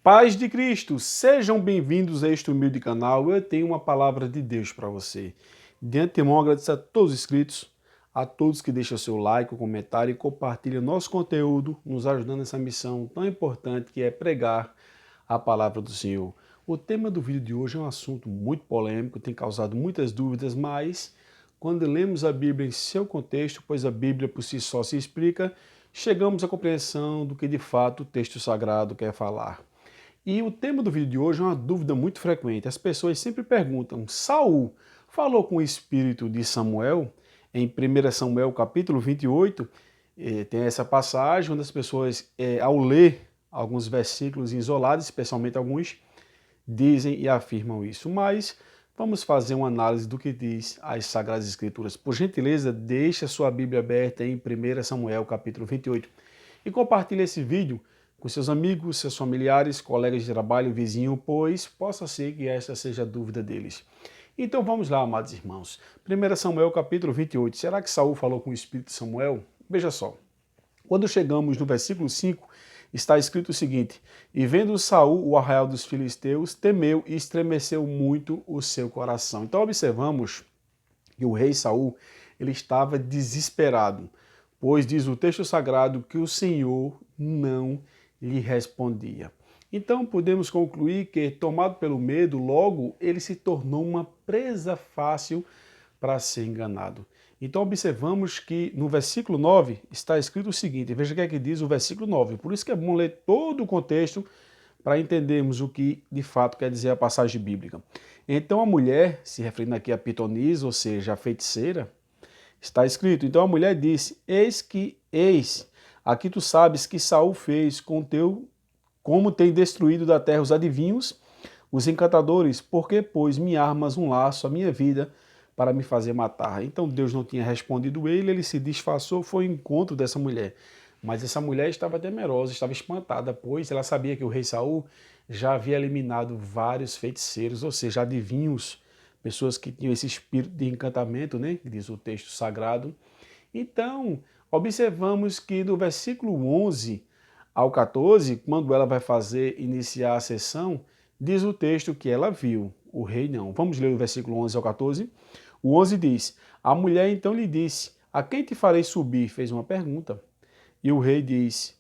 Paz de Cristo, sejam bem-vindos a este humilde canal. Eu tenho uma palavra de Deus para você. De antemão, agradeço a todos os inscritos, a todos que deixam seu like, o comentário e compartilham nosso conteúdo, nos ajudando nessa missão tão importante que é pregar a palavra do Senhor. O tema do vídeo de hoje é um assunto muito polêmico, tem causado muitas dúvidas, mas quando lemos a Bíblia em seu contexto, pois a Bíblia por si só se explica, chegamos à compreensão do que de fato o texto sagrado quer falar. E o tema do vídeo de hoje é uma dúvida muito frequente. As pessoas sempre perguntam: Saul falou com o espírito de Samuel? Em 1 Samuel capítulo 28, tem essa passagem onde as pessoas, ao ler alguns versículos isolados, especialmente alguns, dizem e afirmam isso. Mas vamos fazer uma análise do que diz as Sagradas Escrituras. Por gentileza, deixe a sua Bíblia aberta em 1 Samuel capítulo 28 e compartilhe esse vídeo com seus amigos, seus familiares, colegas de trabalho, vizinho, pois possa ser que esta seja a dúvida deles. Então vamos lá, amados irmãos. 1 Samuel capítulo 28. Será que Saul falou com o espírito de Samuel? Veja só. Quando chegamos no versículo 5, está escrito o seguinte: E vendo Saul o arraial dos filisteus, temeu e estremeceu muito o seu coração. Então observamos que o rei Saul, ele estava desesperado, pois diz o texto sagrado que o Senhor não lhe respondia. Então podemos concluir que, tomado pelo medo, logo ele se tornou uma presa fácil para ser enganado. Então observamos que no versículo 9 está escrito o seguinte, veja o que é que diz o versículo 9. Por isso que é bom ler todo o contexto para entendermos o que de fato quer dizer a passagem bíblica. Então a mulher, se referindo aqui a pitonisa, ou seja, a feiticeira, está escrito: então a mulher disse: eis, aqui tu sabes que Saul fez com teu, como tem destruído da terra os adivinhos, os encantadores, porque pois me armas um laço à minha vida para me fazer matar. Então Deus não tinha respondido ele se disfarçou, foi ao encontro dessa mulher. Mas essa mulher estava temerosa, estava espantada, pois ela sabia que o rei Saul já havia eliminado vários feiticeiros, ou seja, adivinhos, pessoas que tinham esse espírito de encantamento, né, que diz o texto sagrado. Então, observamos que no versículo 11 ao 14, quando ela vai iniciar a sessão, diz o texto que ela viu, o rei não. Vamos ler o versículo 11 ao 14. O 11 diz: A mulher então lhe disse: A quem te farei subir? Fez uma pergunta. E o rei disse,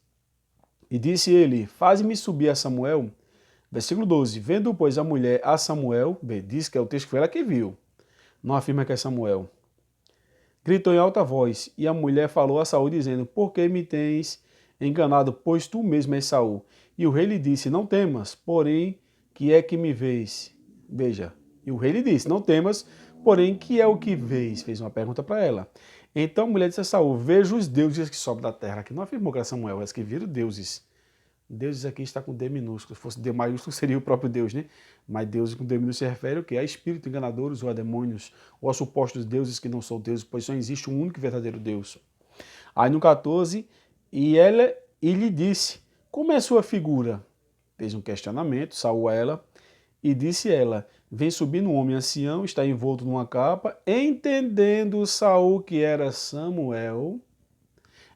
e disse ele: Faze-me subir a Samuel. Versículo 12: Vendo, pois, a mulher a Samuel, diz que é o texto que foi ela que viu, não afirma que é Samuel. Gritou em alta voz, e a mulher falou a Saul, dizendo: Por que me tens enganado, pois tu mesmo és Saul? E o rei lhe disse: Não temas, porém, que é que me vês? Veja, e o rei lhe disse: Não temas, porém, que é o que vês? Fez uma pergunta para ela. Então a mulher disse a Saul: Vejo os deuses que sobem da terra. Aqui não afirmou que era Samuel, mas que viram deuses. Deuses aqui está com D minúsculo. Se fosse D maiúsculo, seria o próprio Deus, né? Mas Deus com D minúsculo se refere ao quê? A espíritos enganadores ou a demônios, ou a supostos deuses que não são deuses, pois só existe um único e verdadeiro Deus. Aí no 14, e lhe disse: Como é a sua figura? Fez um questionamento, Saul a ela, e disse ela: Vem subindo um homem ancião, está envolto numa capa, entendendo Saul que era Samuel.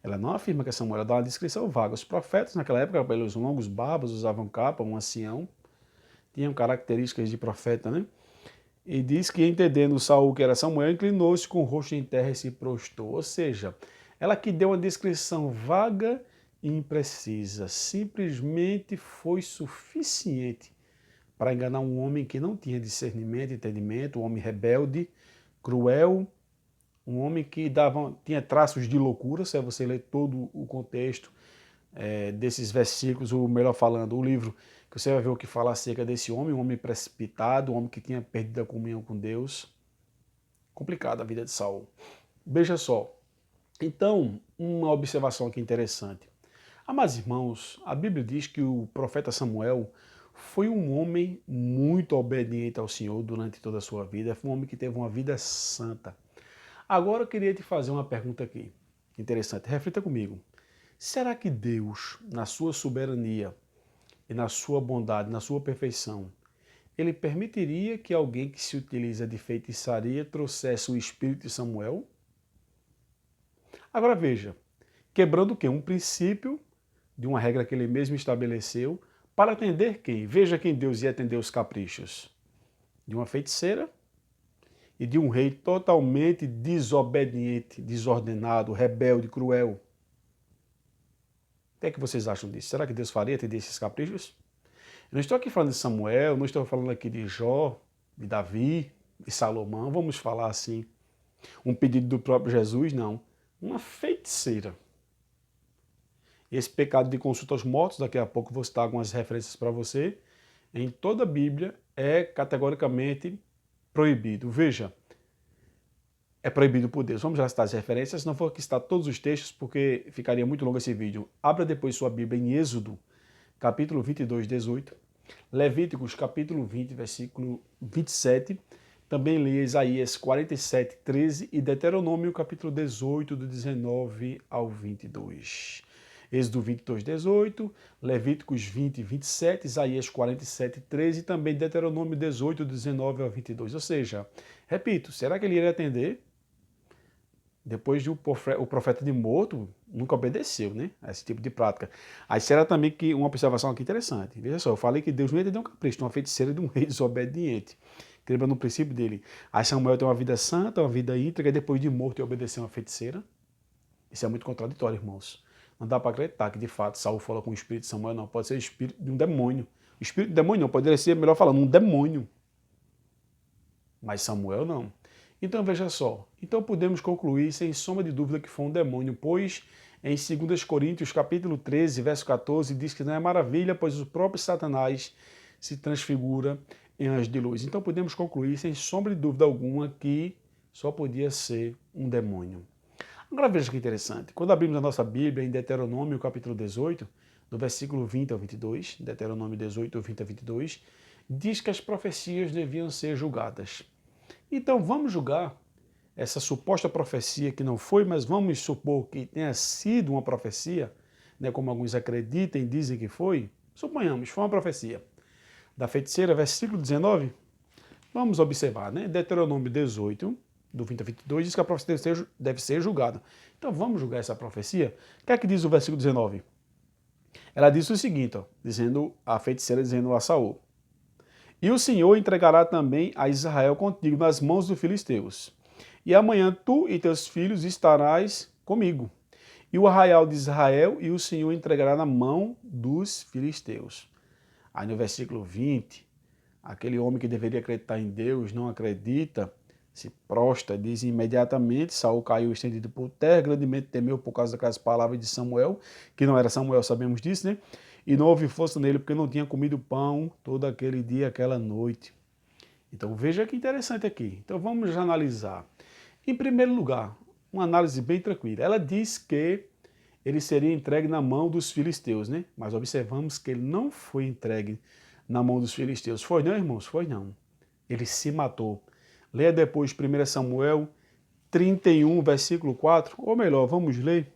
Ela não afirma que é Samuel, ela dá uma descrição vaga. Os profetas naquela época, pelos longos barbas, usavam capa, um ancião, tinham características de profeta, né? E diz que, entendendo Saul que era Samuel, inclinou-se com o rosto em terra e se prostrou. Ou seja, ela que deu uma descrição vaga e imprecisa, simplesmente foi suficiente para enganar um homem que não tinha discernimento, entendimento, um homem rebelde, cruel, um homem que tinha traços de loucura. Se você ler todo o contexto desses versículos, ou melhor falando, o livro, que você vai ver o que fala acerca desse homem, um homem precipitado, um homem que tinha perdido a comunhão com Deus. Complicada a vida de Saul. Veja só. Então, uma observação aqui interessante. Amados irmãos, a Bíblia diz que o profeta Samuel foi um homem muito obediente ao Senhor durante toda a sua vida, foi um homem que teve uma vida santa. Agora eu queria te fazer uma pergunta aqui, interessante, reflita comigo. Será que Deus, na sua soberania e na sua bondade, na sua perfeição, ele permitiria que alguém que se utiliza de feitiçaria trouxesse o espírito de Samuel? Agora veja, quebrando o quê? Um princípio de uma regra que ele mesmo estabeleceu Para atender quem? Veja quem Deus ia atender os caprichos. De uma feiticeira e de um rei totalmente desobediente, desordenado, rebelde, cruel. O que é que vocês acham disso? Será que Deus faria atender esses caprichos? Eu não estou aqui falando de Samuel, não estou falando aqui de Jó, de Davi, de Salomão, vamos falar assim. Um pedido do próprio Jesus, não. Uma feiticeira. Esse pecado de consulta aos mortos, daqui a pouco vou citar algumas referências para você, em toda a Bíblia é categoricamente proibido. Veja, é proibido por Deus. Vamos já citar as referências, não vou aqui citar todos os textos porque ficaria muito longo esse vídeo. Abra depois sua Bíblia em Êxodo, capítulo 22, 18, Levíticos, capítulo 20, versículo 27, também leia Isaías 47, 13 e Deuteronômio, capítulo 18, do 19 ao 22. Êxodo 22, 18, Levíticos 20, 27, Isaías 47, 13 e também Deuteronômio 18, 19 ao 22. Ou seja, repito, será que ele iria atender? Depois de o profeta de morto, nunca obedeceu, né, a esse tipo de prática. Aí será também que uma observação aqui interessante. Veja só, eu falei que Deus não ia atender um capricho, de uma feiticeira de um rei desobediente. Lembra no princípio dele. Aí Samuel tem uma vida santa, uma vida íntegra, e depois de morto ia obedecer uma feiticeira. Isso é muito contraditório, irmãos. Não dá para acreditar que, de fato, Saul fala com o espírito de Samuel, não. Pode ser o espírito de um demônio. O espírito de demônio não, poderia ser, melhor falando, um demônio. Mas Samuel não. Então, veja só. Então, podemos concluir, sem sombra de dúvida, que foi um demônio, pois em 2 Coríntios, capítulo 13, verso 14, diz que não é maravilha, pois o próprio Satanás se transfigura em anjo de luz. Então, podemos concluir, sem sombra de dúvida alguma, que só podia ser um demônio. Agora veja que interessante. Quando abrimos a nossa Bíblia em Deuteronômio, capítulo 18, do versículo 20 ao 22, Deuteronômio 18, 20 a 22, diz que as profecias deviam ser julgadas. Então vamos julgar essa suposta profecia que não foi, mas vamos supor que tenha sido uma profecia, né, como alguns acreditam e dizem que foi. Suponhamos, foi uma profecia. Da feiticeira, versículo 19, vamos observar, né? Deuteronômio 18, do 20 a 22, diz que a profecia deve ser julgada. Então vamos julgar essa profecia? O que é que diz o versículo 19? Ela diz o seguinte, ó, dizendo, a feiticeira dizendo a Saul: e o Senhor entregará também a Israel contigo nas mãos dos filisteus. E amanhã tu e teus filhos estarás comigo. E o arraial de Israel e o Senhor entregará na mão dos filisteus. Aí no versículo 20, aquele homem que deveria acreditar em Deus não acredita, se prostra, diz imediatamente, Saul caiu estendido por terra, grandemente temeu por causa daquelas palavras de Samuel, que não era Samuel, sabemos disso, né? E não houve força nele, porque não tinha comido pão todo aquele dia, aquela noite. Então veja que interessante aqui. Então vamos analisar. Em primeiro lugar, uma análise bem tranquila. Ela diz que ele seria entregue na mão dos filisteus, né? Mas observamos que ele não foi entregue na mão dos filisteus. Foi não, irmãos? Foi não. Ele se matou. Leia depois 1 Samuel 31, versículo 4, ou melhor, vamos ler.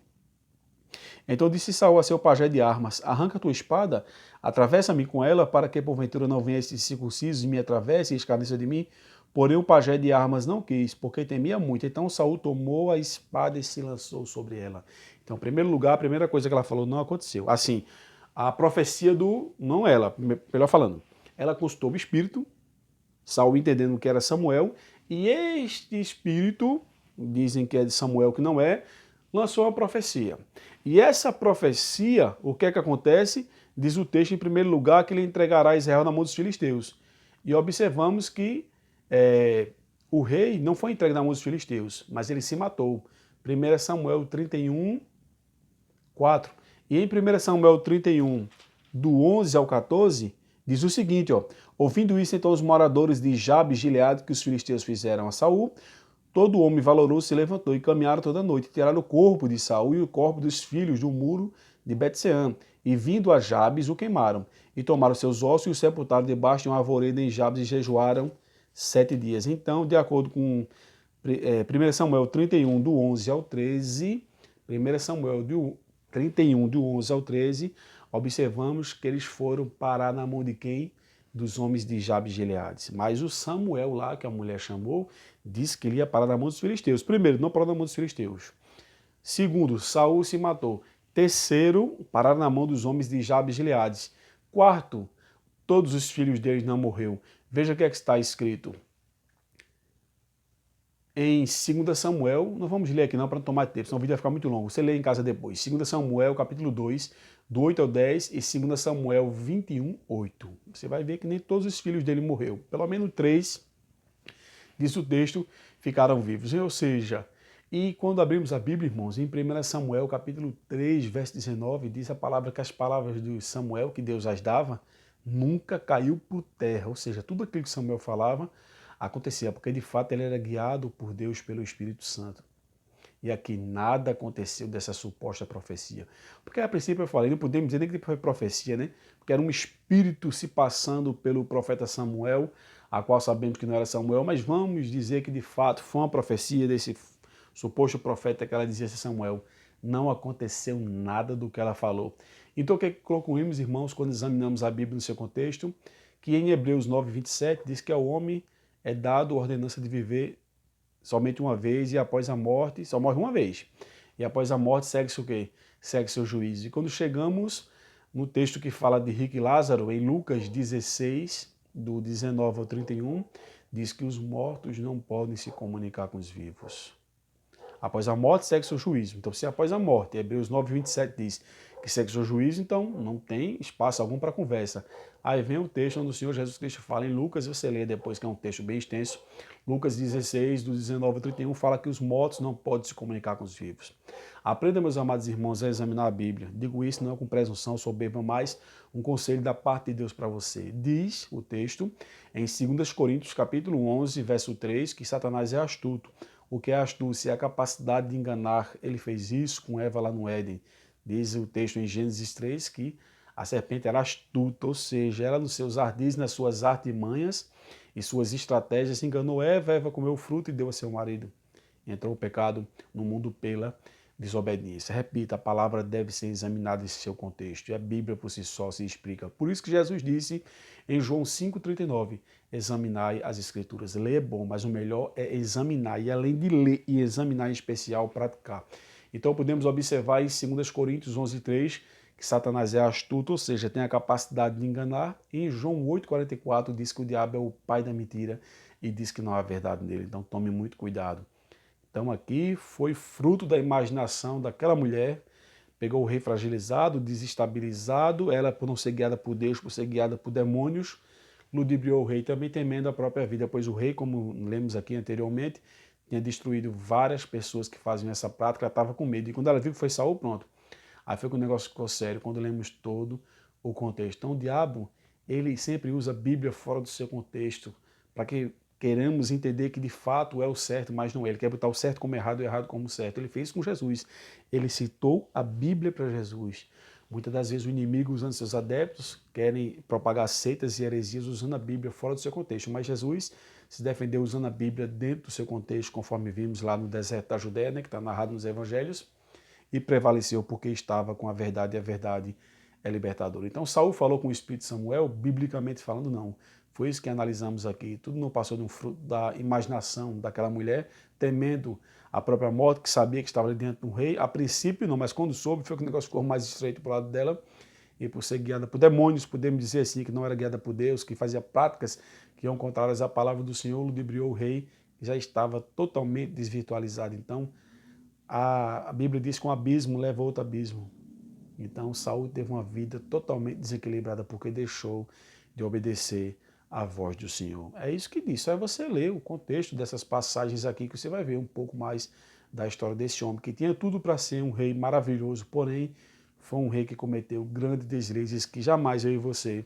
Então disse Saul a seu pajé de armas: arranca tua espada, atravessa-me com ela, para que porventura não venha esse circunciso e me atravesse e escarneça de mim. Porém o pajé de armas não quis, porque temia muito. Então Saul tomou a espada e se lançou sobre ela. Então, em primeiro lugar, a primeira coisa que ela falou não aconteceu. Assim, a profecia do, não ela, melhor falando, ela consultou o espírito, Saul entendendo que era Samuel, e este espírito, dizem que é de Samuel, que não é, lançou a profecia. E essa profecia, o que é que acontece? Diz o texto, em primeiro lugar, que ele entregará Israel na mão dos filisteus. E observamos que o rei não foi entregue na mão dos filisteus, mas ele se matou. 1 Samuel 31, 4. E em 1 Samuel 31, do 11 ao 14, diz o seguinte, ó: ouvindo isso, então os moradores de Jabes, Gileade, que os filisteus fizeram a Saul, todo homem valoroso se levantou e caminharam toda a noite, tiraram o corpo de Saul e o corpo dos filhos do muro de Bet-Sean, e vindo a Jabes o queimaram, e tomaram seus ossos e o sepultaram debaixo de uma arvoredo em Jabes e jejuaram 7 dias. Então, de acordo com 1 Samuel 31, do 11 ao 13, 1 Samuel 31, do 11 ao 13, observamos que eles foram parar na mão de quem? Dos homens de Jabes e Gileades. Mas o Samuel lá, que a mulher chamou, disse que ele ia parar na mão dos filisteus. Primeiro, não parou na mão dos filisteus. Segundo, Saul se matou. Terceiro, parar na mão dos homens de Jabes e Gileades. quarto, todos os filhos deles não morreram. Veja o que é que está escrito em 2 Samuel, não vamos ler aqui não para não tomar tempo, senão o vídeo vai ficar muito longo. Você lê em casa depois. 2 Samuel, capítulo 2, do 8 ao 10 e 2 Samuel 21, 8. Você vai ver que nem todos os filhos dele morreram. Pelo menos 3, diz o texto, ficaram vivos. Ou seja, e quando abrimos a Bíblia, irmãos, em 1 Samuel, capítulo 3, verso 19, diz a palavra que as palavras de Samuel, que Deus as dava, nunca caiu por terra. Ou seja, tudo aquilo que Samuel falava, acontecia, porque de fato ele era guiado por Deus pelo Espírito Santo. E aqui nada aconteceu dessa suposta profecia. Porque a princípio eu falei, não podemos dizer nem que foi profecia, né? Porque era um espírito se passando pelo profeta Samuel, a qual sabemos que não era Samuel, mas vamos dizer que de fato foi uma profecia desse suposto profeta que ela dizia ser Samuel. Não aconteceu nada do que ela falou. Então o que concluímos, irmãos, quando examinamos a Bíblia no seu contexto? Que em Hebreus 9, 27 diz que ao homem é dado a ordenança de viver somente uma vez e após a morte, só morre uma vez. E após a morte segue-se o quê? Segue-se o juízo. E quando chegamos no texto que fala de Rico e Lázaro, em Lucas 16, do 19 ao 31, diz que os mortos não podem se comunicar com os vivos. Após a morte segue-se o juízo. Então, se após a morte, Hebreus 9, 27 diz que segue-se o juízo, então não tem espaço algum para conversa. Aí vem o texto onde o Senhor Jesus Cristo fala em Lucas, você lê depois, que é um texto bem extenso, Lucas 16, do 19 ao 31, fala que os mortos não podem se comunicar com os vivos. Aprenda, meus amados irmãos, a examinar a Bíblia. Digo isso não com presunção, soberba, mas um conselho da parte de Deus para você. Diz o texto em 2 Coríntios, capítulo 11, verso 3, que Satanás é astuto. O que é astúcia é a capacidade de enganar. Ele fez isso com Eva lá no Éden. Diz o texto em Gênesis 3 que a serpente era astuta, ou seja, ela nos seus ardis, nas suas artimanhas e suas estratégias, enganou Eva. Eva comeu o fruto e deu a seu marido. Entrou o pecado no mundo pela desobediência. Repita, a palavra deve ser examinada em seu contexto. E a Bíblia por si só se explica. Por isso que Jesus disse em João 5,39, examinai as Escrituras. Ler é bom, mas o melhor é examinar. E além de ler e examinar em especial, praticar. Então podemos observar em 2 Coríntios 11,3 que Satanás é astuto, ou seja, tem a capacidade de enganar. E em João 8,44 diz que o diabo é o pai da mentira e diz que não há verdade nele. Então tome muito cuidado. Então aqui foi fruto da imaginação daquela mulher, pegou o rei fragilizado, desestabilizado, ela por não ser guiada por Deus, por ser guiada por demônios, ludibriou o rei também temendo a própria vida, pois o rei, como lemos aqui anteriormente, tinha destruído várias pessoas que faziam essa prática, ela estava com medo. E quando ela viu que foi Saul, pronto. Aí foi que o negócio ficou sério, quando lemos todo o contexto. Então o diabo, ele sempre usa a Bíblia fora do seu contexto, para que queremos entender que de fato é o certo, mas não é. Ele quer botar o certo como errado e o errado como certo. Ele fez com Jesus. Ele citou a Bíblia para Jesus. Muitas das vezes o inimigo, usando seus adeptos, querem propagar seitas e heresias usando a Bíblia fora do seu contexto. Mas Jesus se defendeu usando a Bíblia dentro do seu contexto, conforme vimos lá no deserto da Judéia, né, que está narrado nos evangelhos, e prevaleceu porque estava com a verdade, e a verdade é libertadora. Então Saul falou com o Espírito Samuel, biblicamente falando, não. Foi isso que analisamos aqui. Tudo não passou de um fruto da imaginação daquela mulher, temendo a própria morte, que sabia que estava ali dentro do rei. A princípio não, mas quando soube, foi que o negócio ficou mais estreito para o lado dela. E por ser guiada por demônios, podemos dizer assim, que não era guiada por Deus, que fazia práticas que iam contrárias à palavra do Senhor, ludibriou o rei, que já estava totalmente desvirtualizado. Então, a Bíblia diz que um abismo leva a outro abismo. Então, Saul teve uma vida totalmente desequilibrada porque deixou de obedecer à voz do Senhor. É isso que diz. Só é você ler o contexto dessas passagens aqui que você vai ver um pouco mais da história desse homem, que tinha tudo para ser um rei maravilhoso, porém, foi um rei que cometeu grandes deslizes que jamais eu e você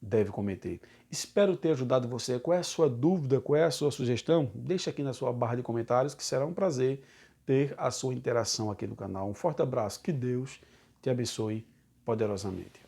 deve cometer. Espero ter ajudado você. Qual é a sua dúvida? Qual é a sua sugestão? Deixa aqui na sua barra de comentários, que será um prazer ter a sua interação aqui no canal. Um forte abraço. Que Deus te abençoe poderosamente.